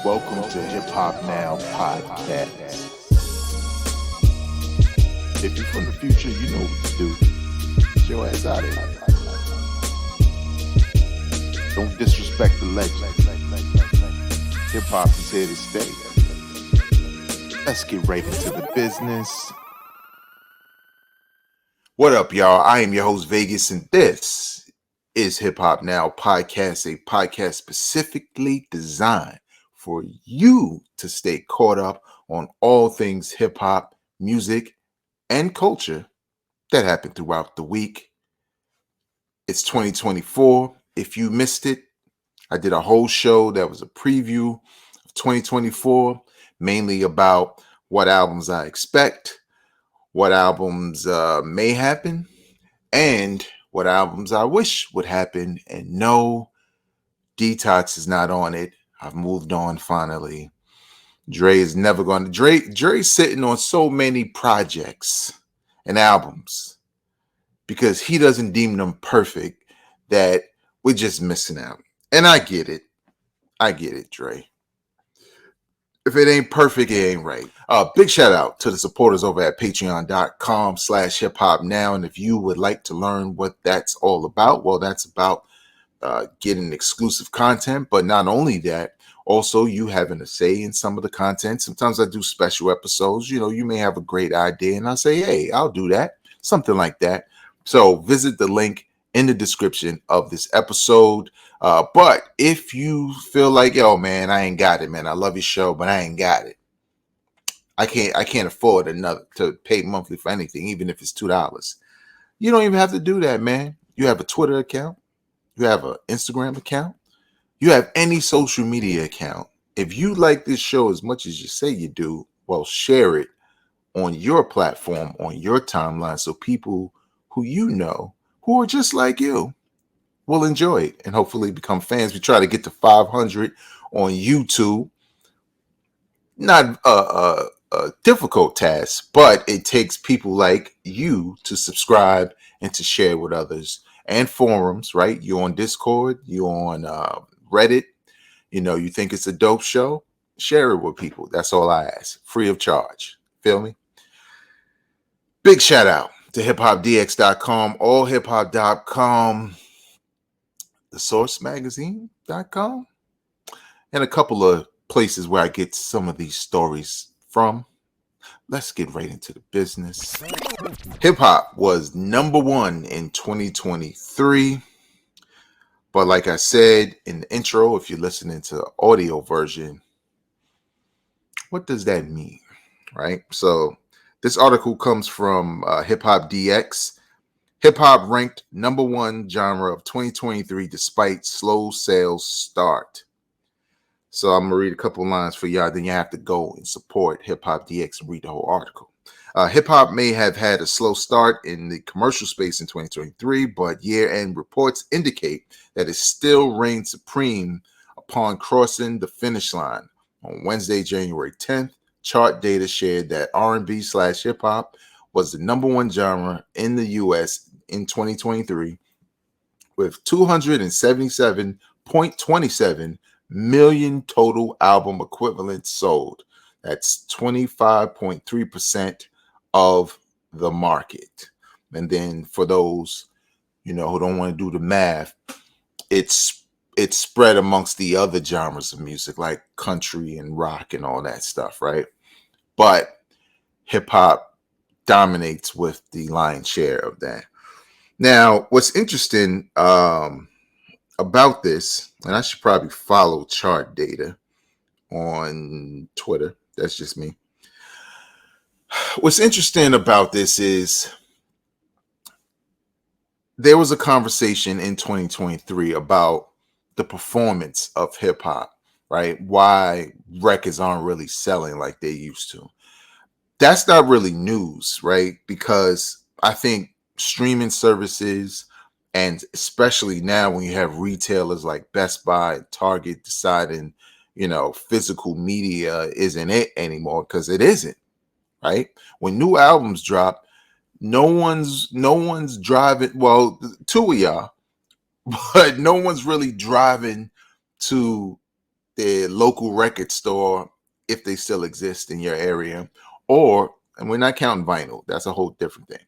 Welcome to Hip Hop Now Podcast. If you're from the future, you know what to do. Get your ass out of here. Don't disrespect the legend. Hip hop is here to stay. Let's get right into the business. What up, y'all? I am your host, Vegas, and this is Hip Hop Now Podcast, a podcast specifically designed for you to stay caught up on all things hip hop, music, and culture that happened throughout the week. It's 2024. If you missed it, I did a whole show that was a preview of 2024, mainly about what albums I expect, what albums may happen, and what albums I wish would happen. And no, Detox is not on it. I've moved on finally. Dre is never going to. Dre's sitting on so many projects and albums because he doesn't deem them perfect that we're just missing out. And I get it. Dre. If it ain't perfect, it ain't right. Big shout out to the supporters over at patreon.com/hiphopnow. And if you would like to learn what that's all about, well, that's about getting exclusive content. But not only that, also you having a say in some of the content. Sometimes I do special episodes. You know, you may have a great idea and I'll say, hey, I'll do that. Something like that. So visit the link in the description of this episode. But if you feel like, yo, man, I ain't got it, man. I love your show, but I ain't got it. I can't afford to pay monthly for anything, even if it's $2. You don't even have to do that, man. You have a Twitter account. You have an Instagram account. You have any social media account. If you like this show as much as you say you do, well, share it on your platform, on your timeline, so people who you know, who are just like you, will enjoy it and hopefully become fans. We try to get to 500 on YouTube. Not a difficult task, but it takes people like you to subscribe and to share with others. And forums, right? You're on Discord, you're on Reddit. You know, you think it's a dope show, share it with people. That's all I ask. Free of charge. Feel me? Big shout out to hiphopdx.com, allhiphop.com, thesourcemagazine.com, and a couple of places where I get some of these stories from. Let's get right into the business. Hip hop was number one in 2023. But like I said in the intro, if you're listening to the audio version, what does that mean? Right? So this article comes from Hip Hop DX. Hip hop ranked number one genre of 2023 despite slow sales start. So I'm going to read a couple lines for y'all. Then you have to go and support Hip Hop DX and read the whole article. Hip hop may have had a slow start in the commercial space in 2023, but year-end reports indicate that it still reigned supreme upon crossing the finish line. On Wednesday, January 10th, chart data shared that R&B/hip hop was the number one genre in the U.S. in 2023 with 277.27 million total album equivalents sold. That's 25.3% of the market. And then for those, you know, who don't want to do the math, it's spread amongst the other genres of music like country and rock and all that stuff, right? But hip hop dominates with the lion's share of that. Now, what's interesting about this, and I should probably follow chart data on Twitter. That's just me. What's interesting about this is there was a conversation in 2023 about the performance of hip hop, right? Why records aren't really selling like they used to. That's not really news, right? Because I think streaming services, and especially now when you have retailers like Best Buy and Target deciding, you know, physical media isn't it anymore, because it isn't, right? When new albums drop, no one's driving. Well, two of y'all, but no one's really driving to the local record store, if they still exist in your area, or, and we're not counting vinyl, that's a whole different thing.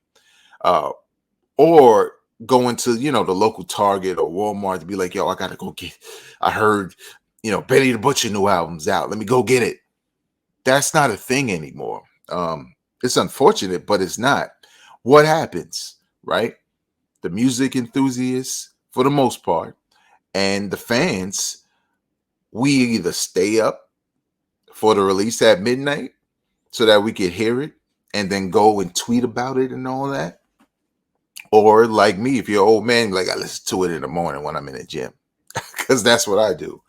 Uh, or going to, the local Target or Walmart to be like, yo, I gotta go get, I heard, Benny the Butcher new album's out. Let me go get it. That's not a thing anymore. It's unfortunate, but it's not. What happens, right? The music enthusiasts, for the most part, and the fans, we either stay up for the release at midnight so that we could hear it and then go and tweet about it and all that. Or like me, if you're an old man, like I listen to it in the morning when I'm in the gym, because that's what I do.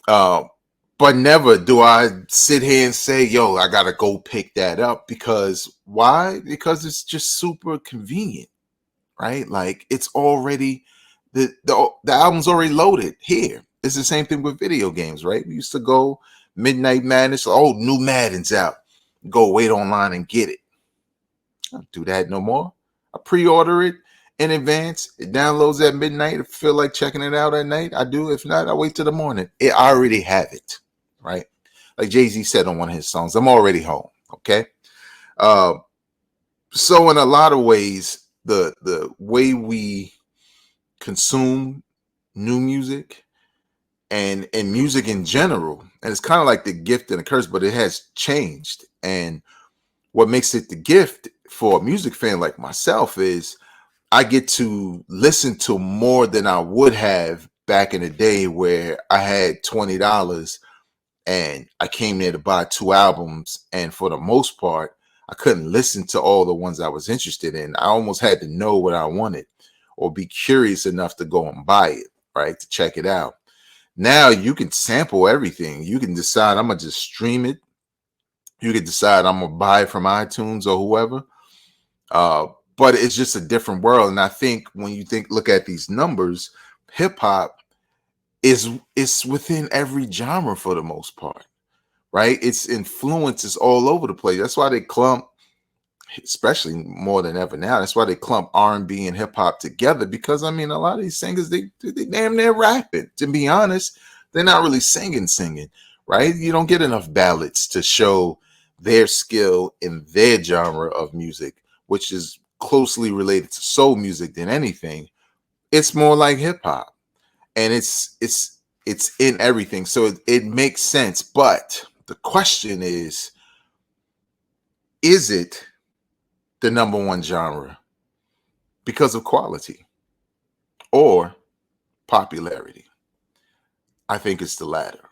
But never do I sit here and say, yo, I gotta go pick that up. Because why? Because it's just super convenient, right? Like it's already the album's already loaded here. It's the same thing with video games, right? We used to go Midnight Madness. Oh, new Madden's out. Go wait online and get it. I don't do that no more. I pre-order it in advance. It downloads at midnight. If I feel like checking it out at night, I do. If not, I wait till the morning. I already have it, right? Like Jay-Z said on one of his songs, I'm already home. Okay. So in a lot of ways, the way we consume new music and music in general, and it's kind of like the gift and the curse, but it has changed. And what makes it the gift for a music fan like myself is I get to listen to more than I would have back in the day, where I had $20 and I came there to buy 2 albums, and for the most part I couldn't listen to all the ones I was interested in. I almost had to know what I wanted or be curious enough to go and buy it, right, to check it out. Now you can sample everything. You can decide I'm gonna just stream it. You can decide I'm gonna buy it from iTunes or whoever. Uh, but it's just a different world. And I think when you look at these numbers, hip hop is within every genre for the most part, right? Its influence is all over the place. That's why they clump, especially more than ever now. That's why they clump R&B and hip hop together, because I mean, a lot of these singers, they damn near rapping. To be honest, they're not really singing, right? You don't get enough ballads to show their skill in their genre of music, which is closely related to soul music than anything. It's more like hip hop, and it's in everything, so it makes sense. But the question is it the number one genre because of quality or popularity? I think it's the latter.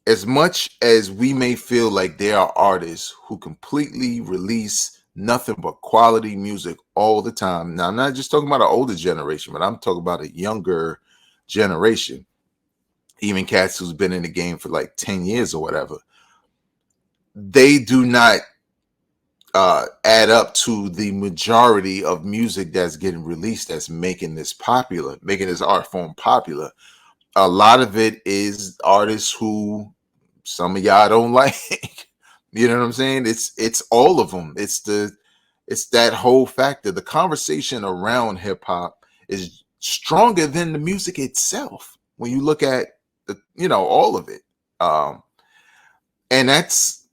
As much as we may feel like there are artists who completely release nothing but quality music all the time. Now, I'm not just talking about an older generation, but I'm talking about a younger generation, even cats who's been in the game for like 10 years or whatever. They do not add up to the majority of music that's getting released that's making this popular, making this art form popular. A lot of it is artists who some of y'all don't like. You know what I'm saying? It's all of them. It's that whole factor. The conversation around hip hop is stronger than the music itself when you look at all of it. And that's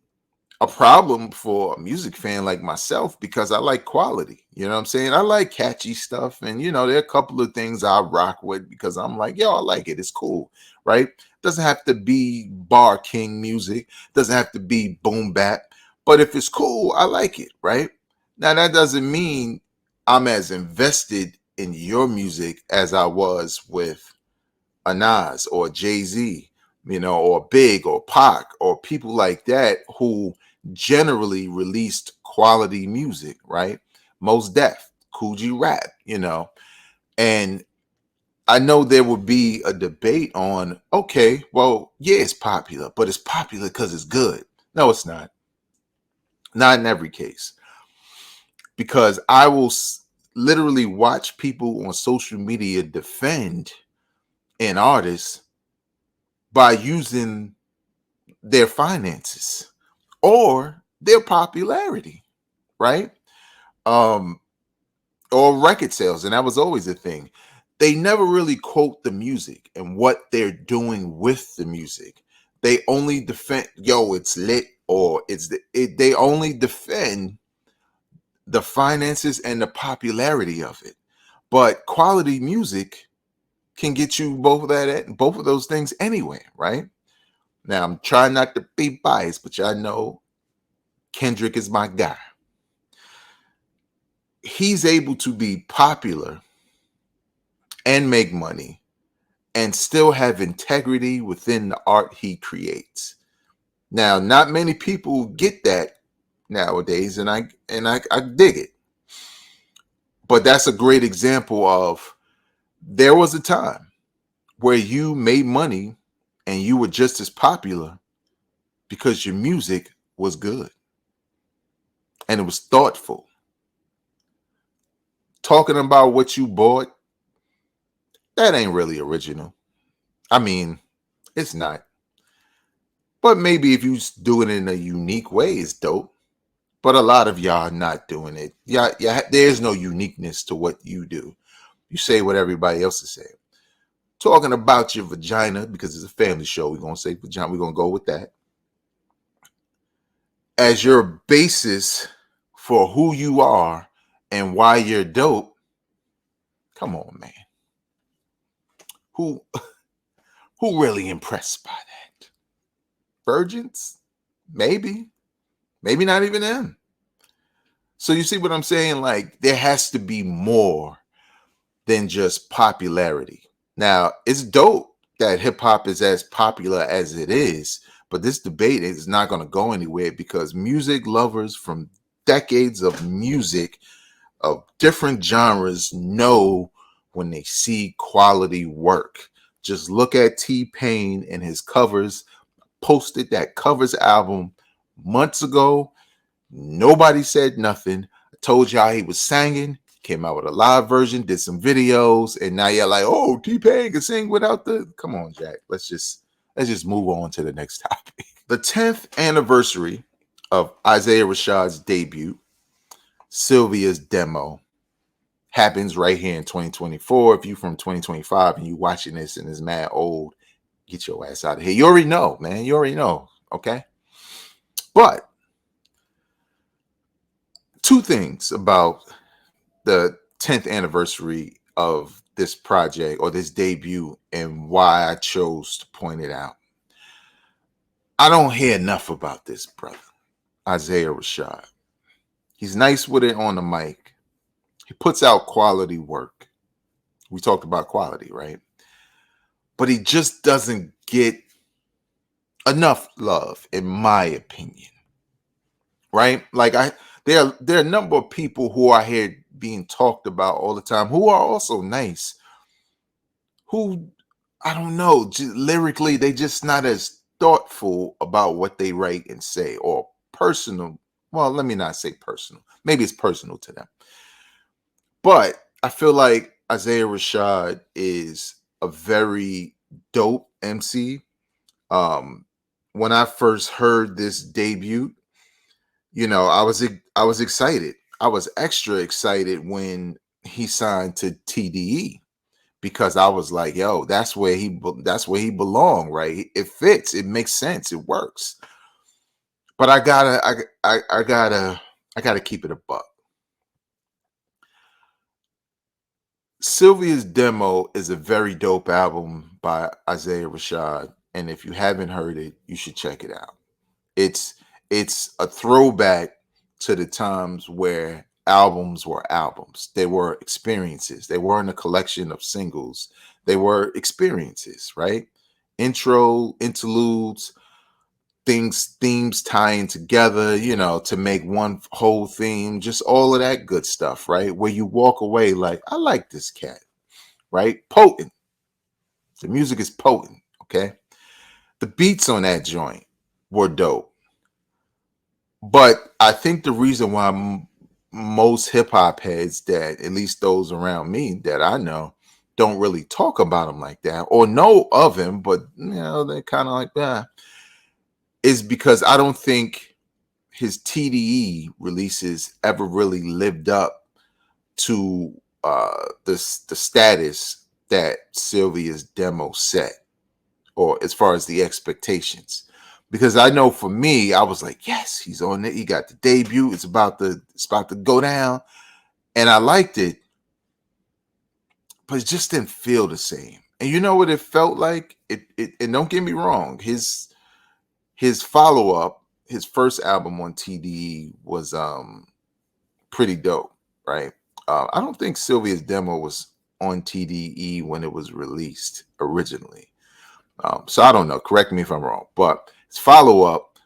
a problem for a music fan like myself, because I like quality. You know what I'm saying? I like catchy stuff, and there are a couple of things I rock with because I'm like, yo, I like it. It's cool, right? Doesn't have to be bar king music. Doesn't have to be boom bap. But if it's cool, I like it, right? Now that doesn't mean I'm as invested in your music as I was with a Nas or Jay-Z, or Big or Pac or people like that who generally released quality music, right? Mos Def, Coogee Rap, and I know there would be a debate on, okay, well, yeah, it's popular, but it's popular because it's good. No, it's not. Not in every case. Because I will literally watch people on social media defend an artist by using their finances or their popularity, right? Or record sales. And that was always a thing. they never really quote the music and what they're doing with the music. They only defend, yo, it's lit, or they only defend the finances and the popularity of it. But quality music can get you both of those things anyway, right? Now I'm trying not to be biased, but y'all know Kendrick is my guy. He's able to be popular and make money and still have integrity within the art he creates. Now, not many people get that nowadays, and I dig it. But that's a great example of there was a time where you made money and you were just as popular because your music was good and it was thoughtful. Talking about what you bought, that ain't really original. I mean, it's not. But maybe if you do it in a unique way, it's dope. But a lot of y'all are not doing it. Yeah, there's no uniqueness to what you do. You say what everybody else is saying. Talking about your vagina, because it's a family show, we're gonna say vagina, we're gonna go with that. As your basis for who you are and why you're dope. Come on, man. Who really impressed by that? Virgins? Maybe. Maybe not even them. So you see what I'm saying? Like, there has to be more than just popularity. Now, it's dope that hip hop is as popular as it is, but this debate is not going to go anywhere because music lovers from decades of music of different genres know when they see quality work. Just look at T-Pain and his covers. Posted that covers album months ago. Nobody said nothing. I told y'all he was singing. Came out with a live version, did some videos, and now you're like, oh, T-Pain can sing without the. Come on, Jack. Let's just move on to the next topic. The 10th anniversary of Isaiah Rashad's debut, Cilvia's Demo, happens right here in 2024. If you from 2025 and you watching this and is mad old, get your ass out of here. You already know, man. You already know. Okay. But two things about the 10th anniversary of this project or this debut and why I chose to point it out. I don't hear enough about this brother, Isaiah Rashad. He's nice with it on the mic. He puts out quality work. We talked about quality, right? But he just doesn't get enough love, in my opinion. Right? Like there are a number of people who I hear being talked about all the time who are also nice. Who, I don't know, lyrically they just not as thoughtful about what they write and say, or personal. Well, let me not say personal. Maybe it's personal to them. But I feel like Isaiah Rashad is a very dope MC. When I first heard this debut, I was excited. I was extra excited when he signed to TDE because I was like, yo, that's where he belonged, right? It fits, it makes sense, it works. But I gotta keep it a buck. Cilvia's Demo is a very dope album by Isaiah Rashad, and if you haven't heard it, you should check it out. It's a throwback to the times where albums were albums. They were experiences. They weren't a collection of singles. They were experiences, right? Intro, interludes, themes tying together, to make one whole theme, just all of that good stuff, right? Where you walk away like, I like this cat, right? Potent. The music is potent, okay? The beats on that joint were dope. But I think the reason why most hip hop heads, that at least those around me that I know, don't really talk about him like that or know of him, but they're kind of like that, is because I don't think his TDE releases ever really lived up to the status that Cilvia's demo set, or as far as the expectations. Because I know for me, I was like, yes, he's on it. He got the debut. It's about to go down. And I liked it, but it just didn't feel the same. And you know what it felt like? It and don't get me wrong, his follow-up, his first album on TDE was pretty dope, right? I don't think Cilvia's demo was on TDE when it was released originally. So I don't know. Correct me if I'm wrong. But his follow-up,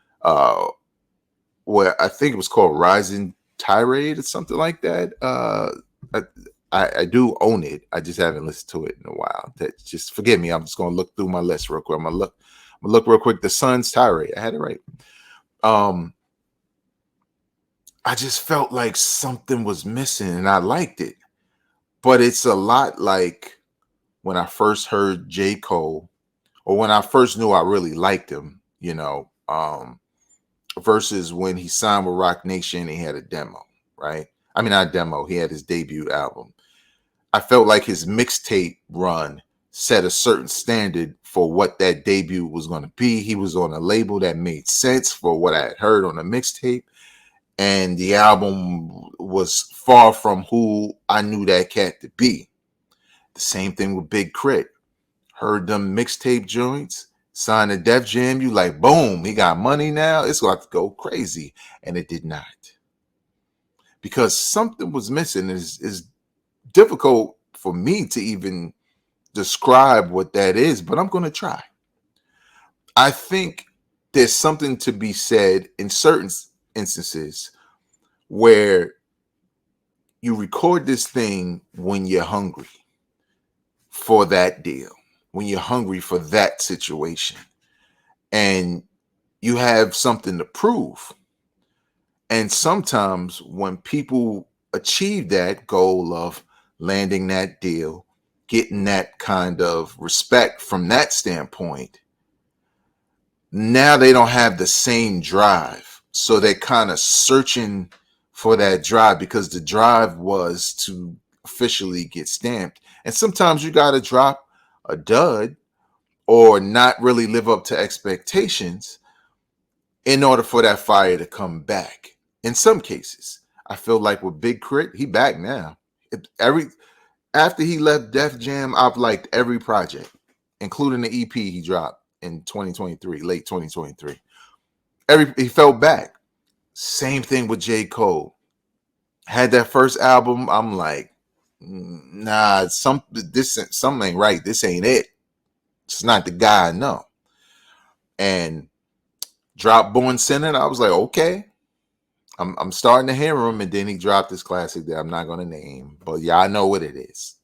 where I think it was called Rising Tirade or something like that. I do own it. I just haven't listened to it in a while. That just forgive me. I'm just gonna look through my list real quick. I'm gonna look real quick. The Sun's Tirade. I had it right. I just felt like something was missing, and I liked it. But it's a lot like when I first heard J. Cole, or when I first knew I really liked him, versus when he signed with Rock Nation and he had a demo, right? I mean, not a demo, he had his debut album. I felt like his mixtape run set a certain standard for what that debut was going to be. He was on a label that made sense for what I had heard on the mixtape. And the album was far from who I knew that cat to be. The same thing with Big Crit. Heard them mixtape joints, signed a Def Jam, you like, boom, he got money now. It's going to go crazy. And it did not. Because something was missing. It's difficult for me to even describe what that is, but I'm going to try. I think there's something to be said in certain instances where you record this thing when you're hungry for that deal, when you're hungry for that situation, and you have something to prove. And sometimes when people achieve that goal of landing that deal, getting that kind of respect from that standpoint, now they don't have the same drive. So they're kind of searching for that drive, because the drive was to officially get stamped. And sometimes you got to drop a dud or not really live up to expectations in order for that fire to come back. In some cases, I feel like with Big Crit, he back now. After he left Def Jam, I've liked every project, including the EP he dropped in 2023, late 2023. He felt back. Same thing with J. Cole. Had that first album, I'm like, nah, something ain't right. This ain't it. It's not the guy I know. And dropped Born Sinner, I was like, okay. I'm starting to hear him, and then he dropped this classic that I'm not going to name, but yeah, I know what it is.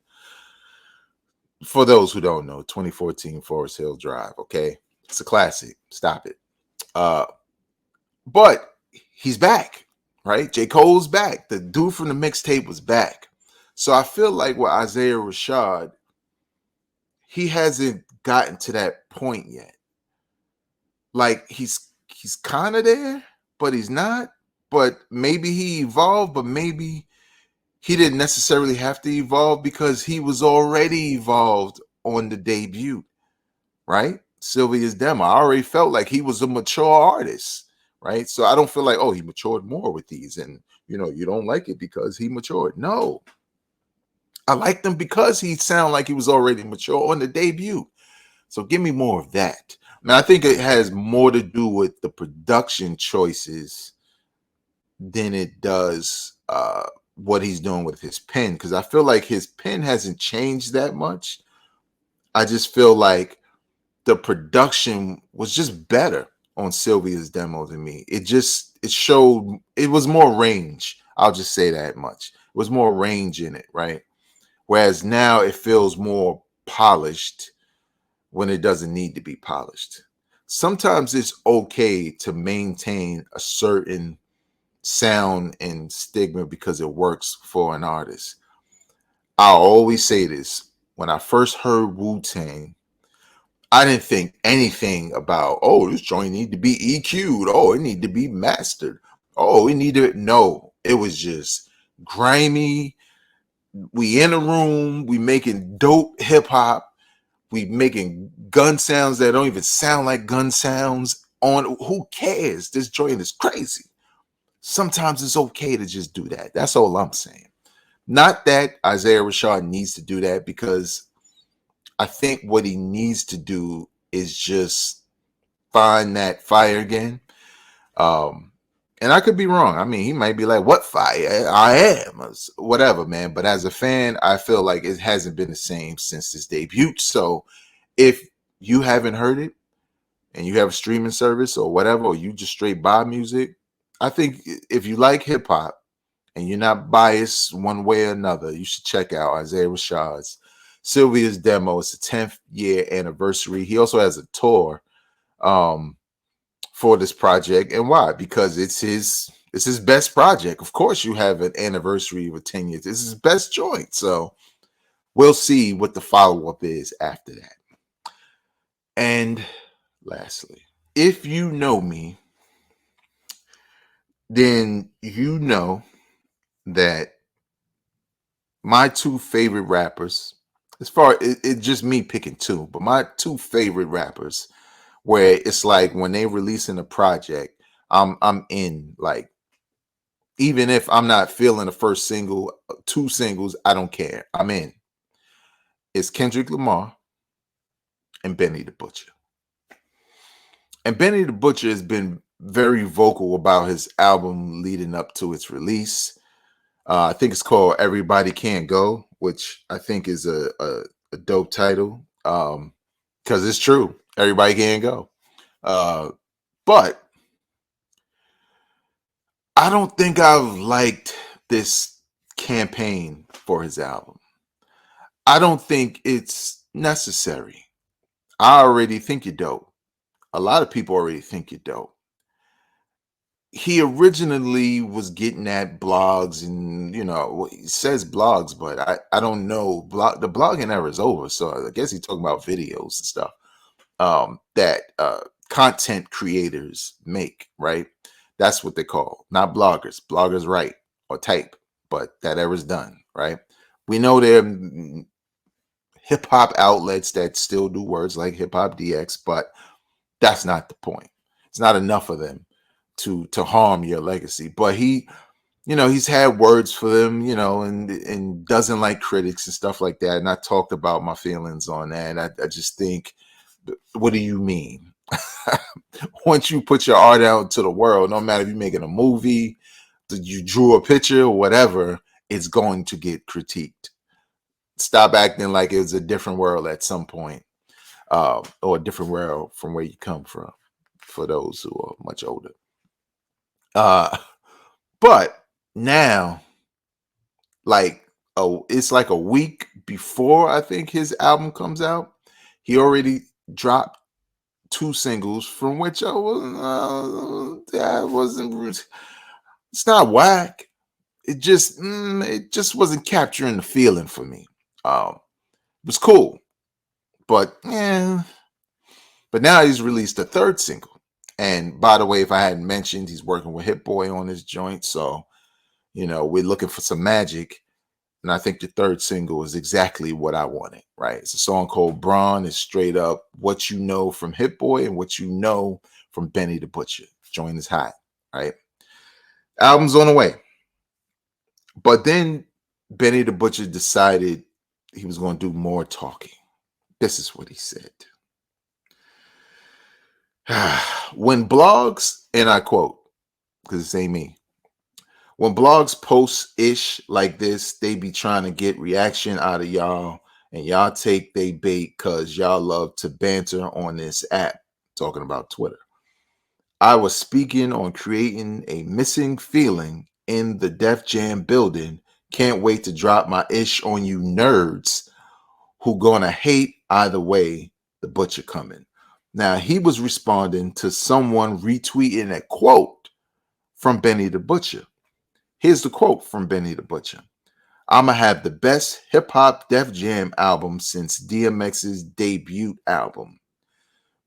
For those who don't know, 2014 Forest Hill Drive, okay? It's a classic. Stop it. But he's back, right? J. Cole's back. The dude from the mixtape was back. So I feel like with Isaiah Rashad, he hasn't gotten to that point yet. Like he's kind of there, but he's not. But maybe he evolved, but maybe he didn't necessarily have to evolve because he was already evolved on the debut, right? Cilvia's Demo. I already felt like he was a mature artist, right? So I don't feel like, oh, he matured more with these, and you don't like it because he matured. No, I liked him because he sounded like he was already mature on the debut. So give me more of that. I mean, I think it has more to do with the production choices than it does what he's doing with his pen, because I feel like his pen hasn't changed that much. I just feel like the production was just better on Cilvia's Demo than me. It showed, it was more range. I'll just say that much. It was more range in it, right? Whereas now it feels more polished when it doesn't need to be polished. Sometimes it's okay to maintain a certain sound and stigma because it works for an artist. I'll always say this. When I first heard Wu-Tang, I didn't think anything about, oh, this joint need to be EQ'd. Oh, it need to be mastered. Oh, no, it was just grimy, We in a room, we making dope hip hop, we making gun sounds that don't even sound like gun sounds. On who cares? This joint is crazy. Sometimes it's okay to just do that. That's all I'm saying. Not that Isaiah Rashad needs to do that, because I think what he needs to do is just find that fire again. Um, and I could be wrong. I mean, he might be like, "What fire? I am," or whatever, man. But as a fan, I feel like it hasn't been the same since his debut. So if you haven't heard it and you have a streaming service or whatever, or you just straight buy music, I think if you like hip hop and you're not biased one way or another, you should check out Isaiah Rashad's Cilvia's Demo. It's the 10th year anniversary. He also has a tour um, for this project. And why? Because it's his best project. Of course, you have an anniversary of 10 years. It's his best joint. So we'll see what the follow-up is after that. And lastly, if you know me, then you know that my two favorite rappers, as far it just me picking two, but my two favorite rappers, where it's like when they releasing a project, I'm in. Like, even if I'm not feeling the first single, two singles, I don't care. I'm in. It's Kendrick Lamar and Benny the Butcher. And Benny the Butcher has been very vocal about his album leading up to its release. I think it's called Everybody Can't Go, which I think is a dope title, because it's true. Everybody can't go. But I don't think I've liked this campaign for his album. I don't think it's necessary. I already think you're dope. A lot of people already think you're dope. He originally was getting at blogs, and he says blogs, but I don't know. The blogging era is over, so I guess he's talking about videos and stuff that content creators make, right? That's what they call, not bloggers. Bloggers write or type, but that era's done, right? We know there are hip hop outlets that still do words like hip hop DX, but that's not the point. It's not enough of them to harm your legacy. But he's had words for them, and doesn't like critics and stuff like that. And I talked about my feelings on that. I just think, what do you mean? Once you put your art out to the world, no matter if you're making a movie, you drew a picture or whatever, it's going to get critiqued. Stop acting like it was a different world at some point, or a different world from where you come from, for those who are much older. But now, like, it's like a week before I think his album comes out, he already dropped two singles, from which I wasn't. It's not whack. It just wasn't capturing the feeling for me. It was cool, but yeah. But now he's released a third single. And by the way, if I hadn't mentioned, he's working with Hit Boy on this joint. So, we're looking for some magic. And I think the third single is exactly what I wanted, right? It's a song called Braun. It's straight up what you know from Hit Boy and what you know from Benny the Butcher. Joint is hot, right? Album's on the way. But then Benny the Butcher decided he was going to do more talking. This is what he said. When blogs, and I quote, because this ain't me, when blogs post ish like this, they be trying to get reaction out of y'all, and y'all take they bait because y'all love to banter on this app, talking about Twitter. I was speaking on creating a missing feeling in the Def Jam building. Can't wait to drop my ish on you nerds who gonna hate either way. The Butcher coming. Now, he was responding to someone retweeting a quote from Benny the Butcher. Here's the quote from Benny the Butcher. I'ma have the best hip hop Def Jam album since DMX's debut album.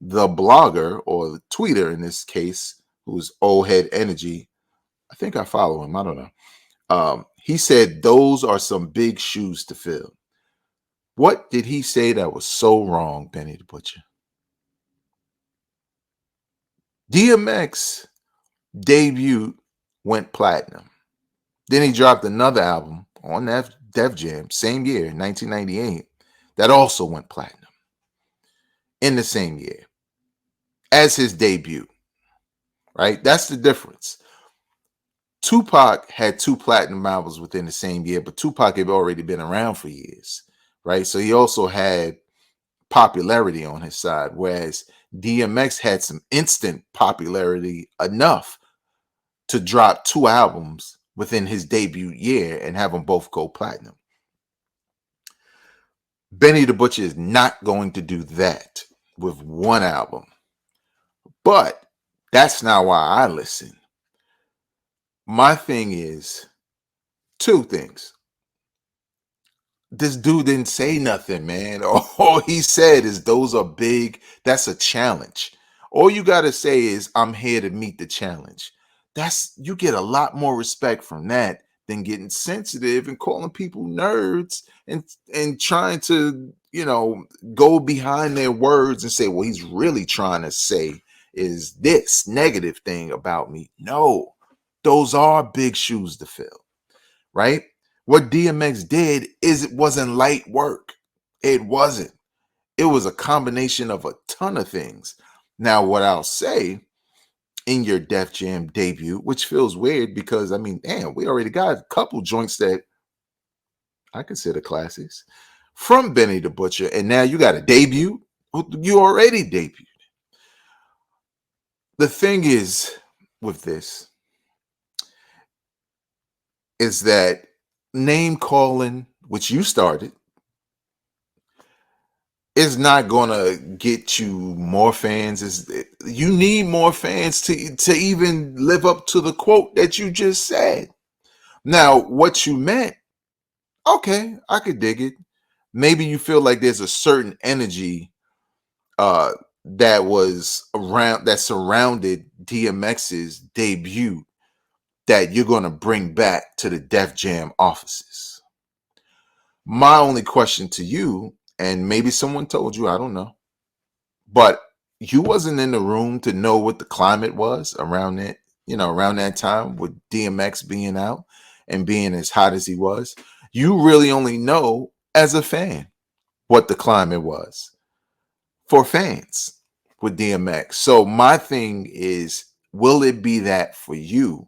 The blogger, or the tweeter in this case, who's Old Head Energy, I think I follow him, I don't know. He said those are some big shoes to fill. What did he say that was so wrong, Benny the Butcher? DMX debut went platinum. Then he dropped another album on that Def Jam, same year, 1998, that also went platinum in the same year as his debut, right? That's the difference. Tupac had two platinum albums within the same year, but Tupac had already been around for years, right? So he also had popularity on his side, whereas DMX had some instant popularity enough to drop two albums within his debut year and have them both go platinum. Benny the Butcher is not going to do that with one album. But that's not why I listen. My thing is two things. This dude didn't say nothing, man. All he said is those are big. That's a challenge. All you got to say is I'm here to meet the challenge. You get a lot more respect from that than getting sensitive and calling people nerds and trying to, go behind their words and say, well, he's really trying to say is this negative thing about me. No, those are big shoes to fill, right? What DMX did is it wasn't light work. It wasn't. It was a combination of a ton of things. Now, what I'll say in your Def Jam debut, which feels weird because, damn, we already got a couple joints that I consider classics from Benny the Butcher, and now you got a debut. You already debuted. The thing is with this is that name calling, which you started, is not gonna get you more fans. You need more fans to even live up to the quote that you just said. Now, what you meant, okay, I could dig it. Maybe you feel like there's a certain energy that surrounded DMX's debut that you're gonna bring back to the Def Jam offices. My only question to you, and maybe someone told you, I don't know, but you wasn't in the room to know what the climate was around that time with DMX being out and being as hot as he was. You really only know as a fan what the climate was for fans with DMX. So my thing is, will it be that for you?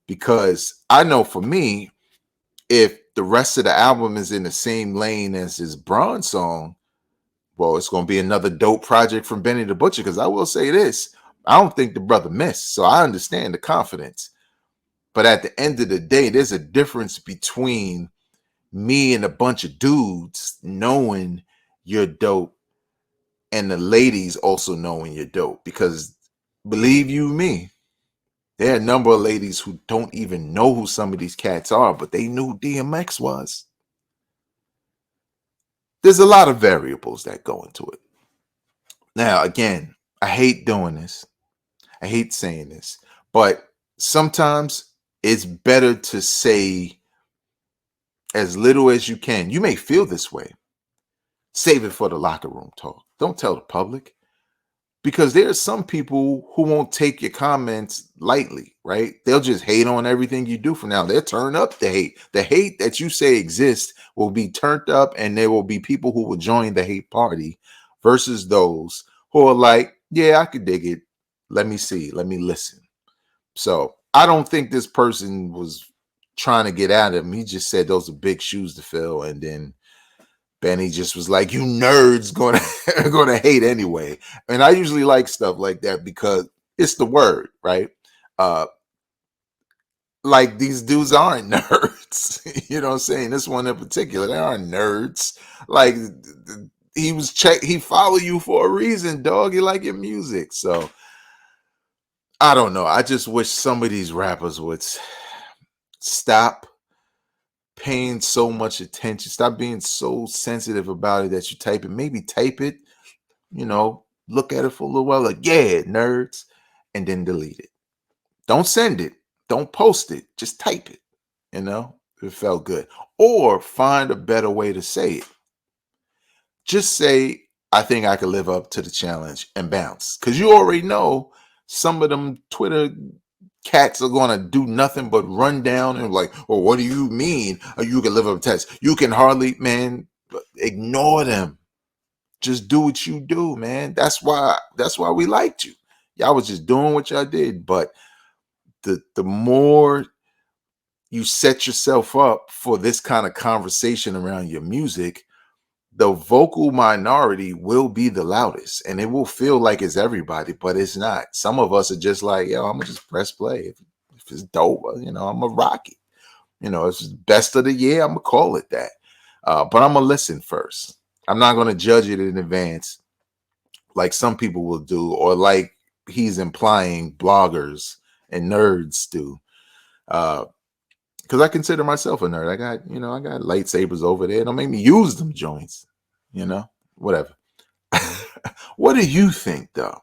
Because I know for me, if the rest of the album is in the same lane as his Bronze song, well, it's going to be another dope project from Benny the Butcher. Because I will say this, I don't think the brother missed. So I understand the confidence. But at the end of the day, there's a difference between me and a bunch of dudes knowing you're dope and the ladies also knowing you're dope. Because believe you me, there are a number of ladies who don't even know who some of these cats are, but they knew who DMX was. There's a lot of variables that go into it. Now, again, I hate doing this. I hate saying this, but sometimes it's better to say as little as you can. You may feel this way. Save it for the locker room talk. Don't tell the public. Because there are some people who won't take your comments lightly, right? They'll just hate on everything you do from now. They'll turn up the hate. The hate that you say exists will be turned up, and there will be people who will join the hate party versus those who are like, yeah, I could dig it. Let me see. Let me listen. So I don't think this person was trying to get at him. He just said those are big shoes to fill. And then Benny just was like, you nerds gonna hate anyway. And I usually like stuff like that because it's the word, right? Like these dudes aren't nerds. You know what I'm saying? This one in particular, they aren't nerds. Like he follow you for a reason, dog. You like your music. So I don't know. I just wish some of these rappers would stop paying so much attention. Stop being so sensitive about it that you type it. Maybe type it, look at it for a little while, like, yeah, nerds, and then delete it. Don't send it. Don't post it. Just type it, if it felt good. Or find a better way to say it. Just say, I think I could live up to the challenge and bounce. Because you already know some of them Twitter cats are going to do nothing but run down and like, well, what do you mean you can live up to the test? You can hardly, man, ignore them. Just do what you do, man. That's why we liked you. Y'all was just doing what y'all did. But the more you set yourself up for this kind of conversation around your music, the vocal minority will be the loudest, and it will feel like it's everybody, but it's not. Some of us are just like, yo, I'm gonna just press play. If it's dope, I'm gonna rock it. If it's best of the year, I'm gonna call it that. But I'm gonna listen first. I'm not gonna judge it in advance like some people will do, or like he's implying bloggers and nerds do. Because I consider myself a nerd. I got lightsabers over there. Don't make me use them joints. Whatever. What do you think, though?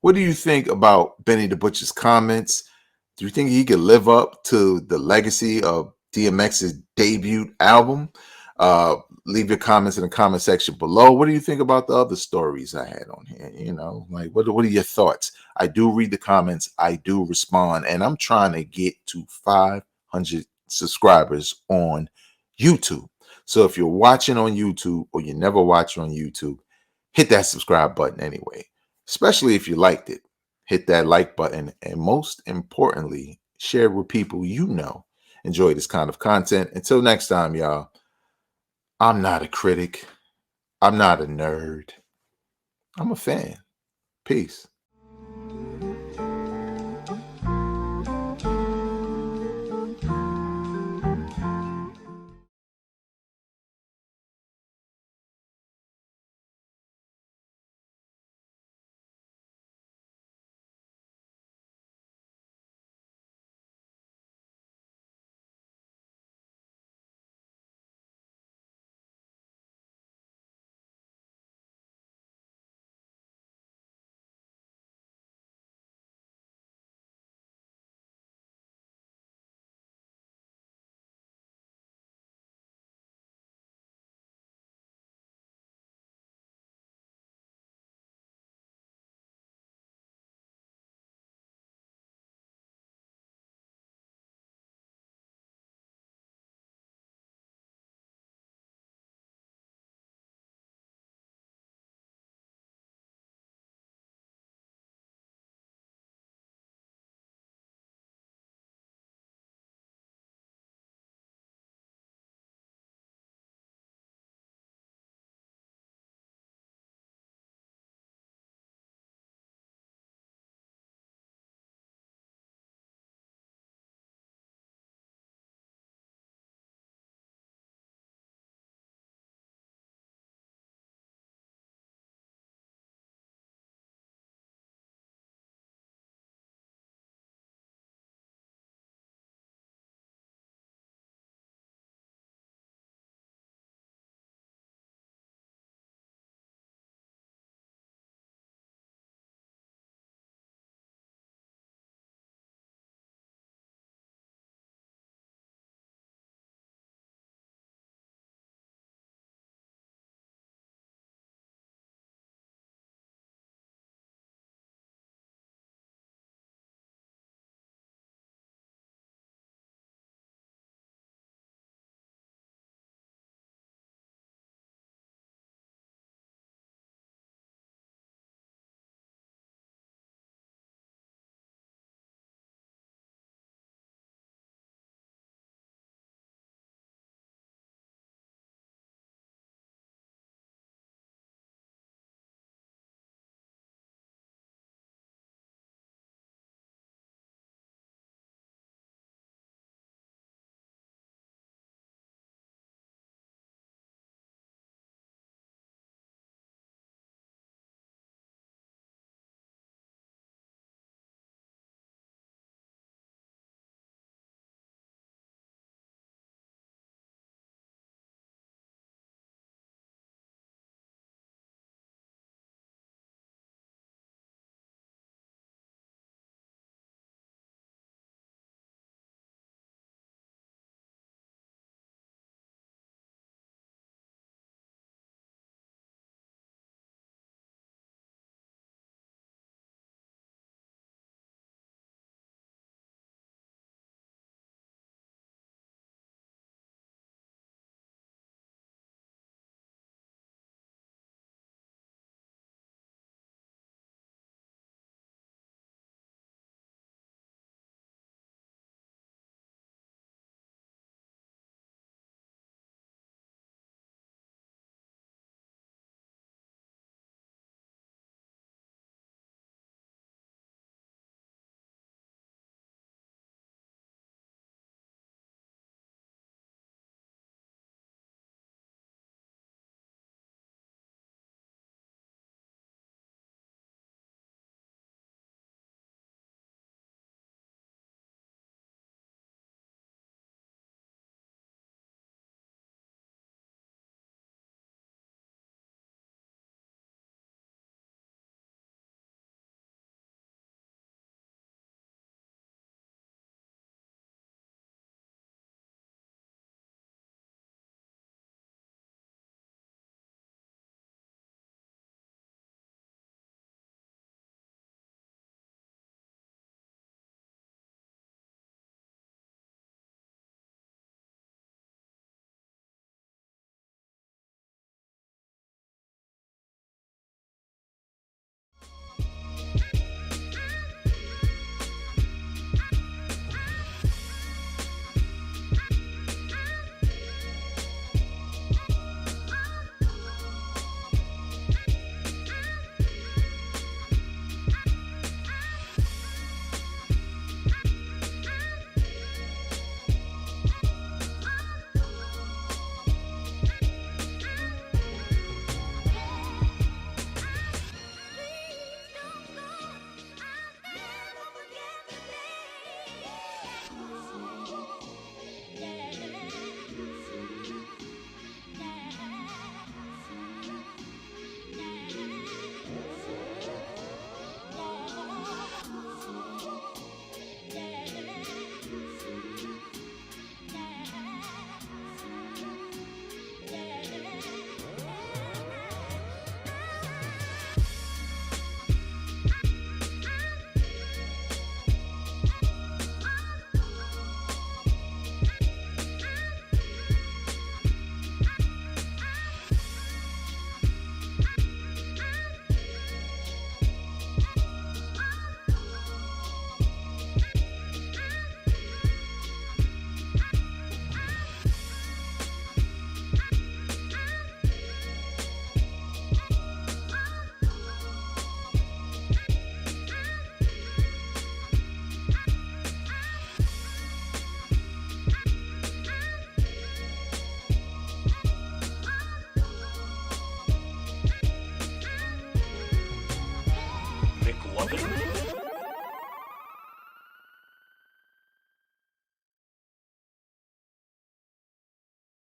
What do you think about Benny the Butcher's comments? Do you think he could live up to the legacy of DMX's debut album? Leave your comments in the comment section below. What do you think about the other stories I had on here? Like what are your thoughts? I do read the comments. I do respond, and I'm trying to get to 500 subscribers on YouTube. So if you're watching on YouTube or you never watch on YouTube, hit that subscribe button anyway, especially if you liked it. Hit that like button, and most importantly, share with people enjoy this kind of content. Until next time, y'all, I'm not a critic. I'm not a nerd. I'm a fan. Peace.